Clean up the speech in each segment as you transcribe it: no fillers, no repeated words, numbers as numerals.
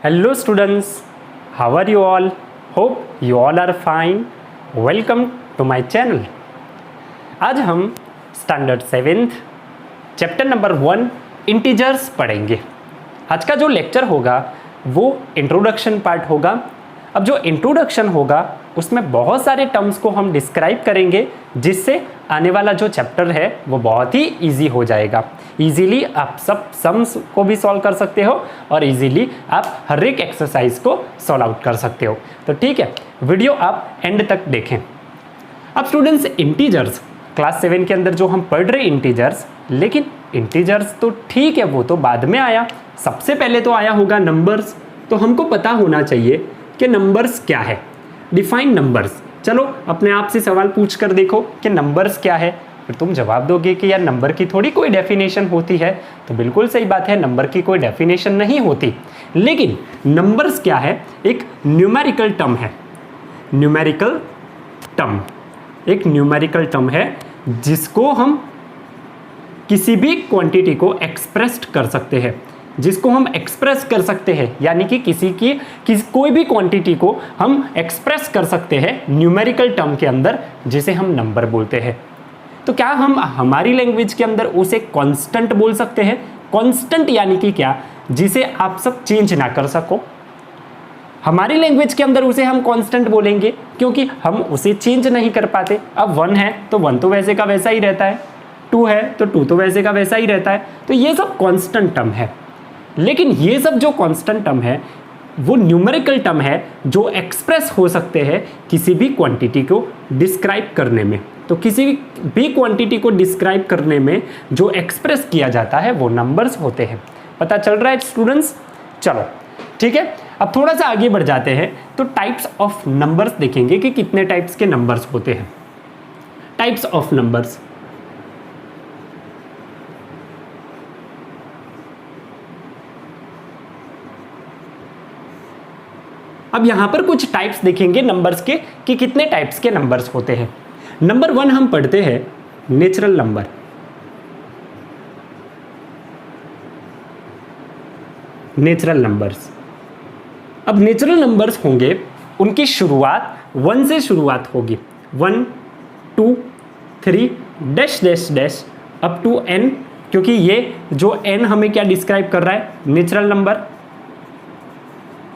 Hello students, how are you all? Hope you all are fine. Welcome to my channel. आज हम standard 7th chapter number 1 integers पढ़ेंगे। आज का जो lecture होगा वो इंट्रोडक्शन पार्ट होगा। अब जो इंट्रोडक्शन होगा उसमें बहुत सारे टर्म्स को हम डिस्क्राइब करेंगे, जिससे आने वाला जो चैप्टर है वो बहुत ही इजी हो जाएगा। इजीली आप सब सम्स को भी सॉल्व कर सकते हो और इजीली आप हर एक एक्सरसाइज को सॉल्व आउट कर सकते हो। तो ठीक है, वीडियो आप एंड तक देखें। अब स्टूडेंट्स, इंटीजर्स क्लास 7 के अंदर जो हम पढ़ रहे इंटीजर्स, लेकिन इंटीजर्स तो ठीक है, वो तो बाद में आया। सबसे पहले तो आया होगा नंबर्स। तो हमको पता होना चाहिए कि नंबर्स क्या है। Define numbers. चलो अपने आप से सवाल पूछ कर देखो कि नंबर्स क्या है, फिर तुम जवाब दोगे कि यार नंबर की थोड़ी कोई डेफिनेशन होती है। तो बिल्कुल सही बात है, नंबर की कोई डेफिनेशन नहीं होती। लेकिन नंबर्स क्या है? एक न्यूमेरिकल टर्म है। न्यूमेरिकल टर्म एक न्यूमेरिकल टर्म है जिसको हम किसी भी क्वांटिटी को एक्सप्रेस कर सकते हैं, जिसको हम एक्सप्रेस कर सकते हैं, यानी कि कोई भी क्वांटिटी को हम एक्सप्रेस कर सकते हैं न्यूमेरिकल टर्म के अंदर, जिसे हम नंबर बोलते हैं। तो क्या हम हमारी लैंग्वेज के अंदर उसे कांस्टेंट बोल सकते हैं? कांस्टेंट यानी कि क्या? जिसे आप सब चेंज ना कर सको। हमारी लैंग्वेज के अंदर उसे हम कांस्टेंट बोलेंगे क्योंकि हम उसे चेंज नहीं कर पाते। अब 1 है तो 1 तो वैसे का वैसा ही रहता है, 2 है तो 2 तो वैसे का वैसा ही रहता है। तो ये सब कांस्टेंट टर्म है। लेकिन ये सब जो कांस्टेंट टर्म है वो न्यूमेरिकल टर्म है जो एक्सप्रेस हो सकते हैं किसी भी क्वांटिटी को डिस्क्राइब करने में। तो किसी भी क्वांटिटी को डिस्क्राइब करने में जो एक्सप्रेस किया जाता है वो नंबर्स होते हैं। पता चल रहा है स्टूडेंट्स? चलो ठीक है, अब थोड़ा सा आगे बढ़ जाते हैं। तो टाइप्स ऑफ नंबर्स देखेंगे कि कितने टाइप्स के नंबर्स होते हैं। Types of numbers. अब यहां पर कुछ टाइप्स देखेंगे नंबर्स के कि कितने टाइप्स के नंबर्स होते हैं। नंबर 1 हम पढ़ते हैं नेचुरल नंबर। Natural numbers. अब नेचुरल नंबर्स होंगे, उनकी शुरुआत 1 से शुरुआत होगी। 1 2 3 dash dash dash up to n, क्योंकि ये जो n हमें क्या डिस्क्राइब कर रहा है? Natural number.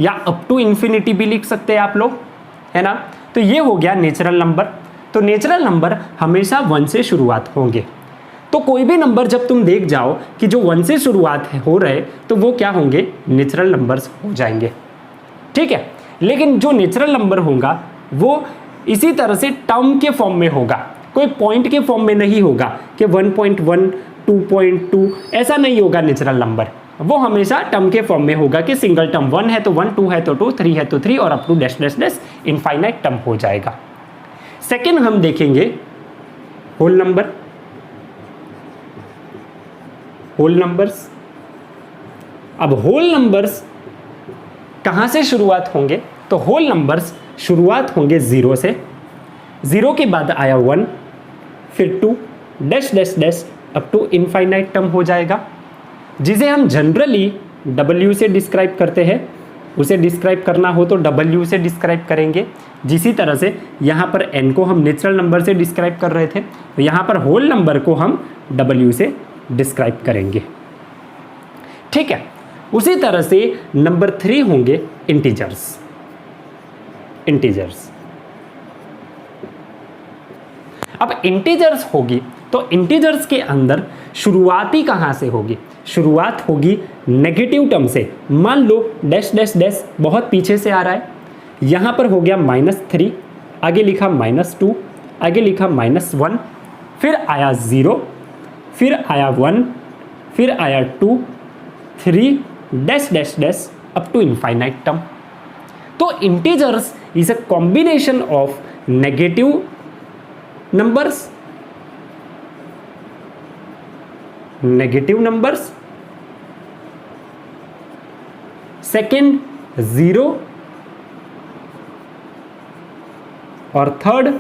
या अप टू इंफिनिटी भी लिख सकते हैं आप लोग, है ना। तो ये हो गया नेचुरल नंबर। तो नेचुरल नंबर हमेशा 1 से शुरुआत होंगे। तो कोई भी नंबर जब तुम देख जाओ कि जो 1 से शुरुआत हो रहे, तो वो क्या होंगे? नेचुरल नंबर्स हो जाएंगे। ठीक है। लेकिन जो नेचुरल नंबर होगा वो इसी तरह से टर्म के फॉर्म में होगा, कोई पॉइंट के फॉर्म में नहीं होगा कि 1.1 2.2 ऐसा नहीं होगा। नेचुरल नंबर वो हमेशा टर्म के फॉर्म में होगा कि सिंगल टर्म 1 है तो 1, 2 है तो 2, 3 है तो 3 और up to dash dash dash infinite term हो जाएगा। सेकेंड हम देखेंगे होल नंबर। Whole numbers. अब होल नंबर्स कहां से शुरुआत होंगे? तो होल नंबर्स शुरुआत होंगे 0 से। 0 के बाद आया 1, फिर 2 dash dash dash up to infinite term हो जाएगा, जिसे हम जनरली W से डिस्क्राइब करते हैं। उसे डिस्क्राइब करना हो तो W से डिस्क्राइब करेंगे। जिसी तरह से यहाँ पर n को हम नेचुरल नंबर से डिस्क्राइब कर रहे थे, तो यहाँ पर होल नंबर को हम W से डिस्क्राइब करेंगे। ठीक है। उसी तरह से नंबर 3 होंगे इंटीजर्स। इंटीजर्स। अब इंटीजर्स होगी तो इंटीजर्स के अंदर शुरुआती कहां से होगी? शुरुआत होगी नेगेटिव टर्म से। मान लो डैश डैश डैश बहुत पीछे से आ रहा है, यहां पर हो गया -3, आगे लिखा -2, आगे लिखा -1, फिर आया 0, फिर आया 1, फिर आया 2, 3 dash dash dash up to infinite term. तो integers is a combination of negative numbers, negative numbers, second 0 और थर्ड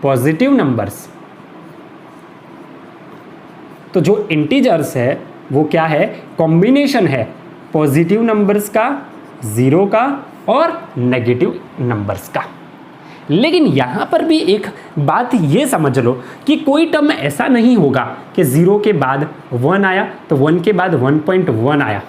पॉजिटिव नंबर्स। तो जो इंटीजर्स है वो क्या है? कॉम्बिनेशन है पॉजिटिव नंबर्स का ज़ीरो का और नेगेटिव नंबर्स का। लेकिन यहाँ पर भी एक बात ये समझ लो कि कोई टर्म ऐसा नहीं होगा कि 0 के बाद 1 आया तो 1 के बाद 1.1 आया,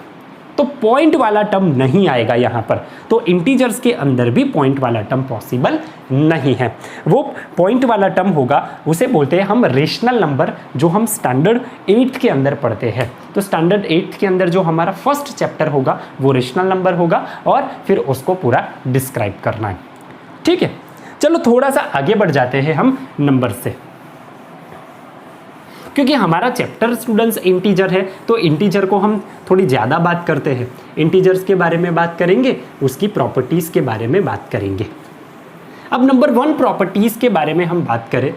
तो पॉइंट वाला टर्म नहीं आएगा यहाँ पर। तो इंटीजर्स के अंदर भी पॉइंट वाला टर्म पॉसिबल नहीं है। वो पॉइंट वाला टर्म होगा उसे बोलते हैं हम रेशनल नंबर, जो हम स्टैंडर्ड 8 के अंदर पढ़ते हैं। तो स्टैंडर्ड 8 के अंदर जो हमारा फर्स्ट चैप्टर होगा वो रेशनल नंबर होगा और फिर उसको पूरा डिस्क्राइब करना है। ठीक है, चलो थोड़ा सा आगे बढ़ जाते हैं हम नंबर से, क्योंकि हमारा चैप्टर स्टूडेंट्स इंटीजर है तो इंटीजर को हम थोड़ी ज़्यादा बात करते हैं। इंटीजर्स के बारे में बात करेंगे, उसकी प्रॉपर्टीज़ के बारे में बात करेंगे। अब नंबर 1 प्रॉपर्टीज़ के बारे में हम बात करें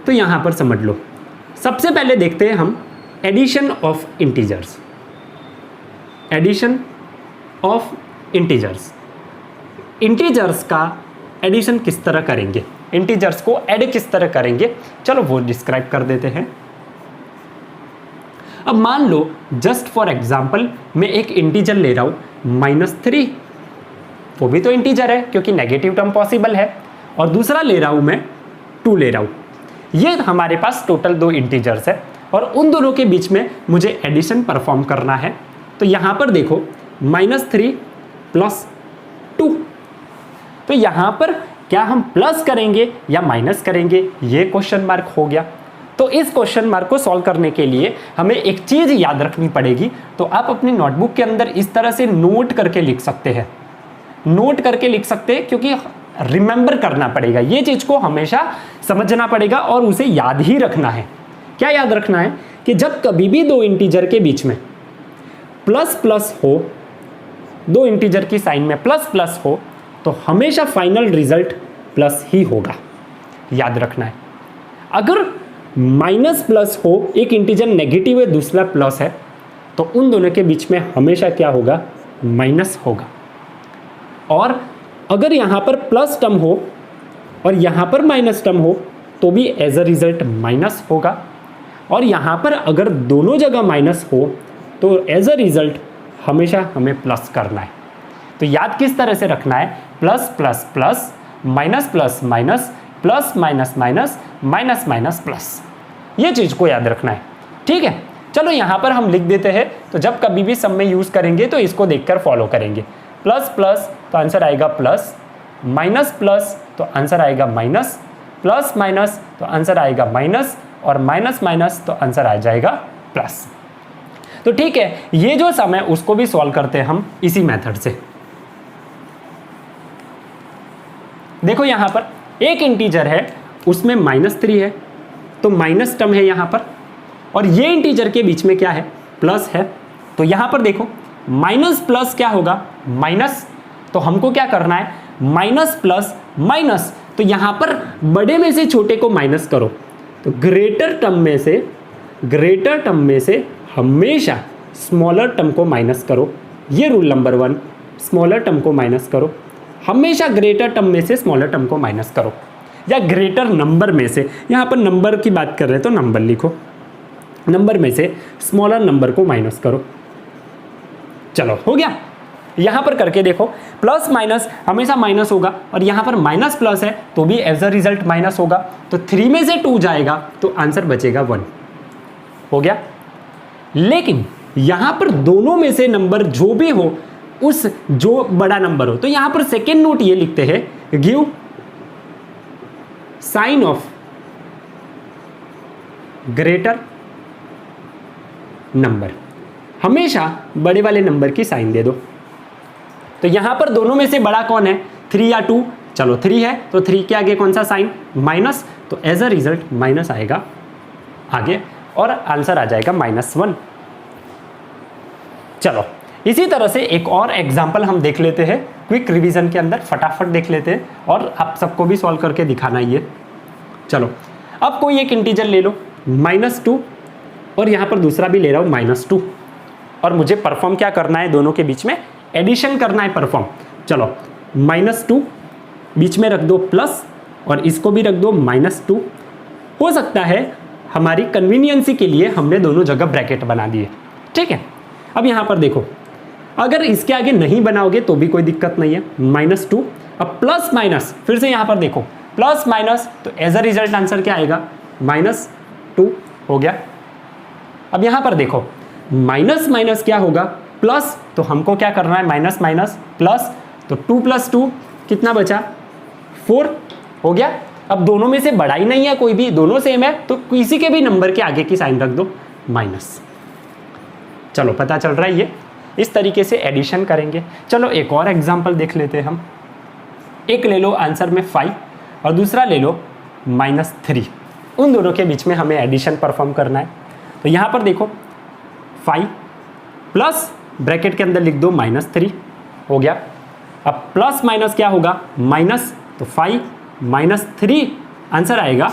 तो यहाँ पर समझ लो, सबसे पहले देखते हैं हम addition of integers. Addition of integers, integers का एडिशन किस तरह करेंगे, इंटीजर्स को ऐड किस तरह करेंगे, चलो वो डिस्क्राइब कर देते हैं। अब मान लो जस्ट फॉर एग्जांपल मैं एक इंटीजर ले रहा हूं -3, वो भी तो इंटीजर है क्योंकि नेगेटिव टर्म पॉसिबल है, और दूसरा ले रहा हूं मैं 2 ले रहा हूं। ये हमारे पास टोटल 2 इंटीजर्स है और उन दोनों के बीच में मुझे एडिशन परफॉर्म करना है। तो यहां पर देखो -3 + 2, तो यहां पर क्या हम प्लस करेंगे या माइनस करेंगे, ये क्वेश्चन मार्क हो गया। तो इस क्वेश्चन मार्क को सॉल्व करने के लिए हमें एक चीज याद रखनी पड़ेगी। तो आप अपनी नोटबुक के अंदर इस तरह से नोट करके लिख सकते हैं, नोट करके लिख सकते हैं, क्योंकि रिमेंबर करना पड़ेगा, ये चीज को हमेशा समझना पड़ेगा और उसे याद ही रखना है। क्या याद रखना है कि जब कभी भी 2 इंटीजर के बीच में प्लस प्लस हो, 2 इंटीजर की साइन में प्लस प्लस हो, तो हमेशा फाइनल रिजल्ट प्लस ही होगा, याद रखना है। अगर माइनस प्लस हो, एक इंटीजर नेगेटिव है दूसरा प्लस है, तो उन दोनों के बीच में हमेशा क्या होगा, माइनस होगा। और अगर यहाँ पर प्लस टर्म हो और यहाँ पर माइनस टर्म हो तो भी एज अ रिजल्ट माइनस होगा, और यहाँ पर अगर दोनों जगह माइनस हो तो एज अ रिजल्ट हमेशा हमें प्लस करना है। तो याद किस तरह से रखना है, plus plus plus, minus plus minus, plus minus minus, minus minus plus, ये चीज़ को याद रखना है। ठीक है, चलो यहाँ पर हम लिख देते हैं। तो जब कभी भी सम में यूज़ करेंगे तो इसको देखकर फॉलो करेंगे। प्लस प्लस तो आंसर आएगा प्लस, माइनस प्लस तो आंसर आएगा माइनस, प्लस माइनस तो आंसर आएगा माइनस, और माइनस माइनस तो आंसर आ जाएगा प्लस। तो ठीक है, ये जो सम है उसको भी सॉल्व करते हैं हम इसी मेथड से। देखो यहाँ पर एक इंटीजर है, उसमें -3 है, तो माइनस टर्म है यहाँ पर, और ये इंटीजर के बीच में क्या है, प्लस है। तो यहाँ पर देखो माइनस प्लस क्या होगा, माइनस, तो हमको क्या करना है, माइनस प्लस माइनस, तो यहाँ पर बड़े में से छोटे को माइनस करो। तो ग्रेटर टर्म में से हमेशा स्मॉलर टर्म को माइनस करो, ये रूल नंबर 1। स्मॉलर टर्म को माइनस करो, हमेशा ग्रेटर टर्म में से स्मॉलर टर्म को माइनस करो, या ग्रेटर नंबर में से, यहाँ पर नंबर की बात कर रहे हैं तो नंबर लिखो, नंबर में से स्मॉलर नंबर को माइनस करो। चलो हो गया, यहाँ पर करके देखो, प्लस माइनस हमेशा माइनस होगा, और यहाँ पर माइनस प्लस है तो भी एज अ रिजल्ट माइनस होगा। तो 3 में से 2 जाएगा तो आंसर बचेगा 1, हो गया। लेकिन यहाँ पर दोनों में से नंबर जो भी हो, उस जो बड़ा नंबर हो, तो यहाँ पर सेकेंड नोट ये लिखते हैं, give sign of greater number, हमेशा बड़े वाले नंबर की साइन दे दो। तो यहां पर दोनों में से बड़ा कौन है, 3 या 2, चलो 3 है तो 3 के आगे कौन सा साइन, माइनस, तो एज अ रिजल्ट माइनस आएगा आगे, और आंसर आ जाएगा -1। चलो इसी तरह से एक और एग्जाम्पल हम देख लेते हैं क्विक रिवीजन के अंदर, फटाफट देख लेते हैं और आप सबको भी सॉल्व करके दिखाना ही है। चलो अब कोई एक इंटीजर ले लो -2, और यहाँ पर दूसरा भी ले रहा हूँ -2, और मुझे परफॉर्म क्या करना है, दोनों के बीच में एडिशन करना है परफॉर्म। चलो -2 बीच में रख दो प्लस, और इसको भी रख दो -2। हो सकता है हमारी कन्वीनियंसी के लिए हमने दोनों जगह ब्रैकेट बना दिए, ठीक है। अब यहाँ पर देखो अगर इसके आगे नहीं बनाओगे तो भी कोई दिक्कत नहीं है, -2। अब प्लस माइनस फिर से यहाँ पर देखो, प्लस माइनस तो एज अ रिजल्ट आंसर क्या आएगा, -2 हो गया। अब यहाँ पर देखो माइनस माइनस क्या होगा, प्लस, तो हमको क्या करना है, माइनस माइनस प्लस, तो 2 + 2 कितना बचा, 4 हो गया। अब दोनों में से बड़ा ही नहीं है कोई भी, दोनों सेम है, तो किसी के भी नंबर के आगे की साइन रख दो माइनस। चलो पता चल रहा है ये, इस तरीके से एडिशन करेंगे। चलो एक और एग्जांपल देख लेते हैं हम। एक ले लो आंसर में 5 और दूसरा ले लो -3, उन दोनों के बीच में हमें एडिशन परफॉर्म करना है। तो यहाँ पर देखो 5 प्लस ब्रैकेट के अंदर लिख दो -3 हो गया। अब प्लस माइनस क्या होगा, माइनस, तो 5 -3 आंसर आएगा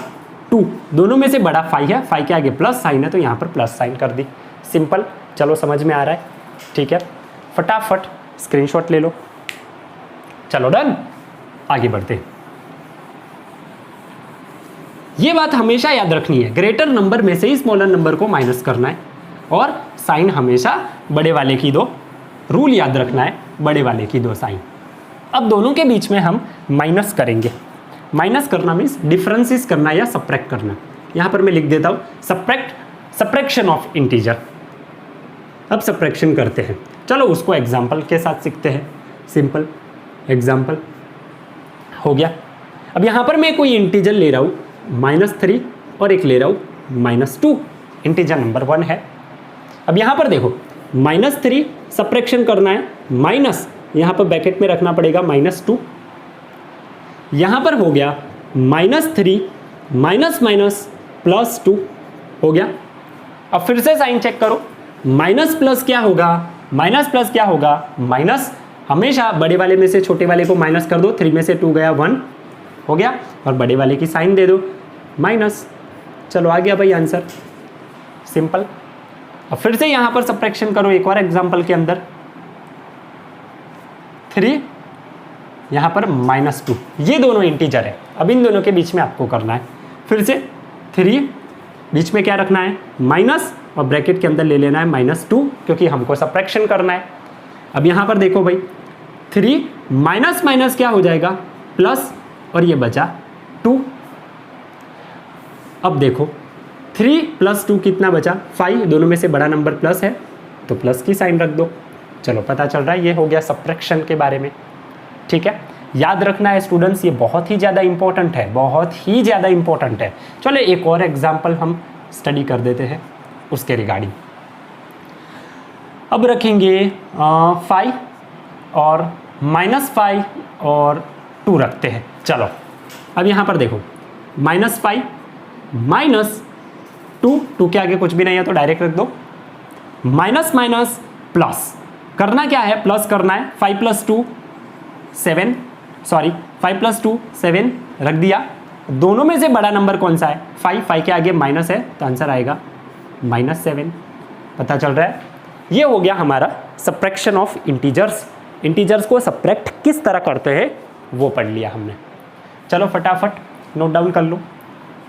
2। दोनों में से बड़ा 5 है, 5 के आगे प्लस साइन है तो यहाँ पर प्लस साइन कर दी, सिंपल। चलो समझ में आ रहा है, ठीक है। फटाफट स्क्रीनशॉट ले लो। चलो डन, आगे बढ़ते हैं। ये बात हमेशा याद रखनी है, ग्रेटर नंबर में से ही स्मॉलर नंबर को माइनस करना है और साइन हमेशा बड़े वाले की दो, रूल याद रखना है, बड़े वाले की दो साइन। अब दोनों के बीच में हम माइनस करेंगे। माइनस करना मीन्स डिफरेंसेस करना या सब्ट्रैक्ट करना। यहाँ पर मैं लिख देता हूँ सब्ट्रैक्शन ऑफ इंटीजर। अब सब्ट्रैक्शन करते हैं, चलो उसको एग्जाम्पल के साथ सीखते हैं। सिंपल एग्जाम्पल हो गया। अब यहाँ पर मैं कोई इंटीजर ले रहा हूँ -3 और एक ले रहा हूँ -2, इंटीजर नंबर 1 है। अब यहाँ पर देखो -3 सब्ट्रैक्शन करना है, माइनस यहाँ पर ब्रैकेट में रखना पड़ेगा -2। यहाँ पर हो गया -3 माइनस माइनस +2 हो गया। अब फिर से साइन चेक करो, माइनस प्लस क्या होगा, माइनस प्लस क्या होगा, माइनस, हमेशा बड़े वाले में से छोटे वाले को माइनस कर दो, 3 में से 2 गया 1 हो गया, और बड़े वाले की साइन दे दो माइनस। चलो आ गया भाई आंसर, सिंपल। अब फिर से यहाँ पर सब्ट्रैक्शन करो एक और एग्जांपल के अंदर, 3 यहाँ पर -2, ये दोनों इंटीजर है। अब इन दोनों के बीच में आपको करना है, फिर से 3 बीच में क्या रखना है, माइनस, और ब्रैकेट के अंदर ले लेना है -2 क्योंकि हमको सब्ट्रैक्शन करना है। अब यहाँ पर देखो भाई 3 माइनस माइनस क्या हो जाएगा, प्लस, और ये बचा 2। अब देखो 3 + 2 कितना बचा, 5, दोनों में से बड़ा नंबर प्लस है तो प्लस की साइन रख दो। चलो पता चल रहा है, ये हो गया सब्ट्रैक्शन के बारे में, ठीक है। याद रखना है स्टूडेंट्स, ये बहुत ही ज़्यादा इंपॉर्टेंट है, बहुत ही ज़्यादा इंपॉर्टेंट है। चलो एक और एग्जाम्पल हम स्टडी कर देते हैं उसके रिगार्डिंग। अब रखेंगे 5 और -5 और 2 रखते हैं। चलो अब यहाँ पर देखो -5 माइनस 2 के आगे कुछ भी नहीं है तो डायरेक्ट रख दो, माइनस माइनस प्लस, करना क्या है, प्लस करना है। 5 + 2 7, सॉरी 5 + 2 7 रख दिया। दोनों में से बड़ा नंबर कौन सा है, 5 के आगे माइनस है तो आंसर आएगा -7। पता चल रहा है, ये हो गया हमारा सब्ट्रैक्शन ऑफ इंटीजर्स। इंटीजर्स को सब्ट्रैक्ट किस तरह करते हैं वो पढ़ लिया हमने। चलो फटाफट नोट डाउन कर लो।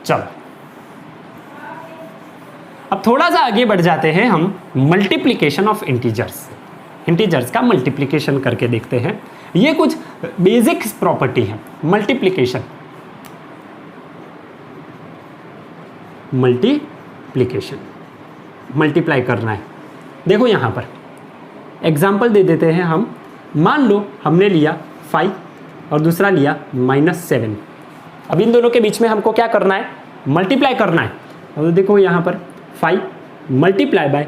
चलो अब थोड़ा सा आगे बढ़ जाते हैं हम, मल्टीप्लिकेशन ऑफ इंटीजर्स। इंटीजर्स का मल्टीप्लिकेशन करके देखते हैं। ये कुछ बेसिक प्रॉपर्टी है मल्टीप्लिकेशन, मल्टीप्लाई करना है। देखो यहाँ पर एग्जाम्पल दे देते हैं हम। मान लो हमने लिया 5 और दूसरा लिया -7। अब इन दोनों के बीच में हमको क्या करना है, मल्टीप्लाई करना है। और देखो यहाँ पर 5 मल्टीप्लाई बाय,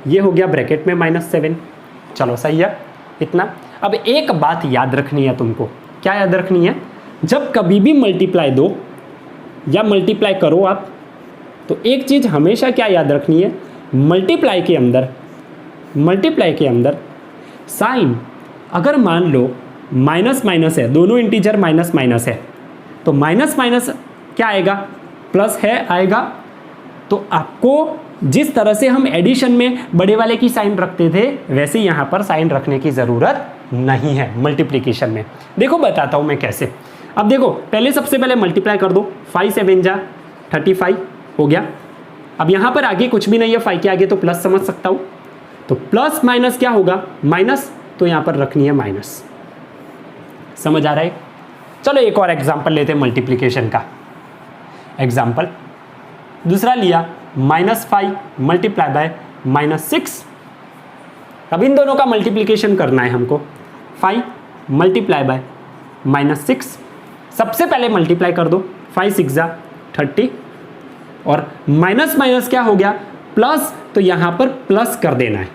ये हो गया ब्रैकेट में -7। चलो सही है इतना। अब एक बात याद रखनी है तुमको, क्या याद रखनी है, जब कभी भी मल्टीप्लाई दो या मल्टीप्लाई करो आप, तो एक चीज़ हमेशा क्या याद रखनी है, मल्टीप्लाई के अंदर साइन, अगर मान लो माइनस माइनस है, दोनों इंटीजर माइनस माइनस है, तो माइनस माइनस क्या आएगा, प्लस है आएगा। तो आपको जिस तरह से हम एडिशन में बड़े वाले की साइन रखते थे वैसे यहाँ पर साइन रखने की ज़रूरत नहीं है मल्टीप्लिकेशन में। देखो बताता हूँ मैं कैसे। अब देखो पहले सबसे पहले मल्टीप्लाई कर दो, 5 7 जा 35 हो गया। अब यहाँ पर आगे कुछ भी नहीं है, 5 के आगे तो प्लस समझ सकता हूँ, तो प्लस माइनस क्या होगा, माइनस, तो यहाँ पर रखनी है माइनस। समझ आ रहा है? चलो एक और एग्जाम्पल लेते हैं मल्टीप्लिकेशन का। एग्जाम्पल दूसरा लिया, -5 मल्टीप्लाई बाय -6। अब इन दोनों का मल्टीप्लिकेशन करना है हमको। 5 मल्टीप्लाई बाय -6, सबसे पहले मल्टीप्लाई कर दो, 5 6 जा 30, और माइनस माइनस क्या हो गया, प्लस, तो यहाँ पर प्लस कर देना है।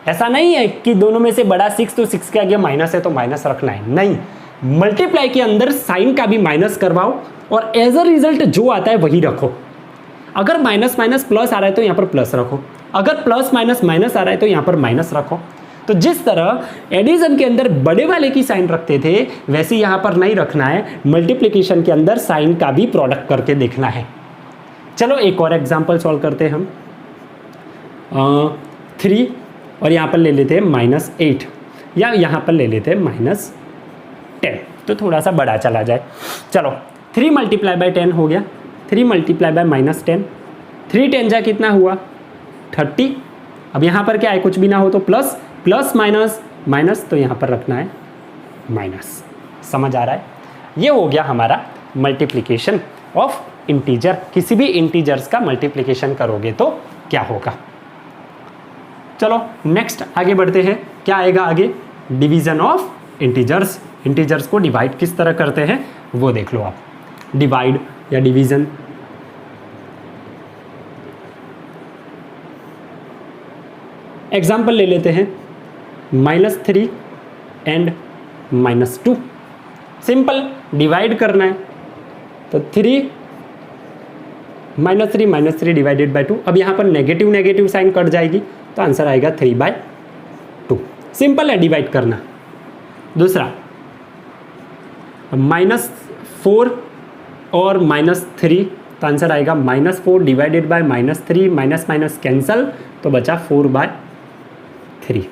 ऐसा नहीं है कि दोनों में से बड़ा 6 तो 6 के आगे माइनस है तो माइनस रखना है, नहीं, मल्टीप्लाई के अंदर साइन का भी माइनस करवाओ और एज अ रिजल्ट जो आता है वही रखो। अगर माइनस माइनस प्लस आ रहा है तो यहाँ पर प्लस रखो, अगर प्लस माइनस माइनस आ रहा है तो यहाँ पर माइनस रखो। तो जिस तरह एडिशन के अंदर बड़े वाले की साइन रखते थे वैसे यहाँ पर नहीं रखना है, मल्टीप्लिकेशन के अंदर साइन का भी प्रोडक्ट करके देखना है। चलो एक और एग्जाम्पल सॉल्व करते हैं हम। 3 और यहाँ पर ले लेते हैं -8, या यहाँ पर ले लेते हैं -10, तो थोड़ा सा बड़ा चला जाए। चलो 3 मल्टीप्लाई बाय 10 हो गया, 3 मल्टीप्लाई बाय -10, 3 10 जा कितना हुआ 30। अब यहाँ पर क्या है, कुछ भी ना हो तो प्लस, प्लस माइनस माइनस, तो यहाँ पर रखना है माइनस। समझ आ रहा है? ये हो गया हमारा मल्टीप्लिकेशन ऑफ इंटीजर। किसी भी इंटीजर्स का मल्टीप्लिकेशन करोगे तो क्या होगा। चलो नेक्स्ट आगे बढ़ते हैं। क्या आएगा आगे, डिवीजन ऑफ इंटीजर्स। इंटीजर्स को डिवाइड किस तरह करते हैं वो देख लो आप। डिवाइड या डिवीजन, एग्जाम्पल ले लेते हैं -3 एंड -2। सिंपल डिवाइड करना है तो 3 -3 डिवाइडेड बाय 2। अब यहाँ पर नेगेटिव नेगेटिव साइन कट जाएगी तो आंसर आएगा 3/2। सिंपल है डिवाइड करना। दूसरा -4 और -3, तो आंसर आएगा -4 divided by -3, minus minus cancel, तो बचा 4/3।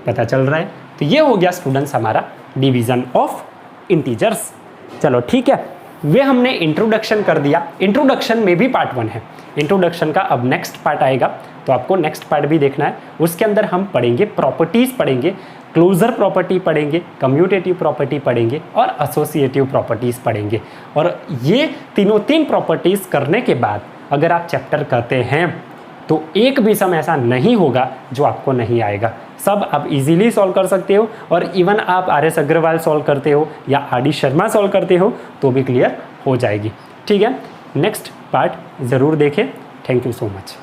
पता चल रहा है? तो ये हो गया स्टूडेंट्स हमारा डिवीजन ऑफ इंटीजर्स। चलो ठीक है, वे हमने इंट्रोडक्शन कर दिया। इंट्रोडक्शन में भी पार्ट 1 है। इंट्रोडक्शन का अब नेक्स्ट पार्ट आएगा तो आपको नेक्स्ट पार्ट भी देखना है। उसके अंदर हम पढ़ेंगे प्रॉपर्टीज़ पढ़ेंगे, क्लोजर प्रॉपर्टी पढ़ेंगे, कम्यूटेटिव प्रॉपर्टी पढ़ेंगे और एसोसिएटिव प्रॉपर्टीज़ पढ़ेंगे। और ये तीन प्रॉपर्टीज़ करने के बाद अगर आप चैप्टर करते हैं तो एक भी सम ऐसा नहीं होगा जो आपको नहीं आएगा। सब आप इजीली सॉल्व कर सकते हो, और इवन आप RS अग्रवाल सॉल्व करते हो या RD शर्मा सॉल्व करते हो तो भी क्लियर हो जाएगी। ठीक है, नेक्स्ट पार्ट ज़रूर देखें। Thank you so much.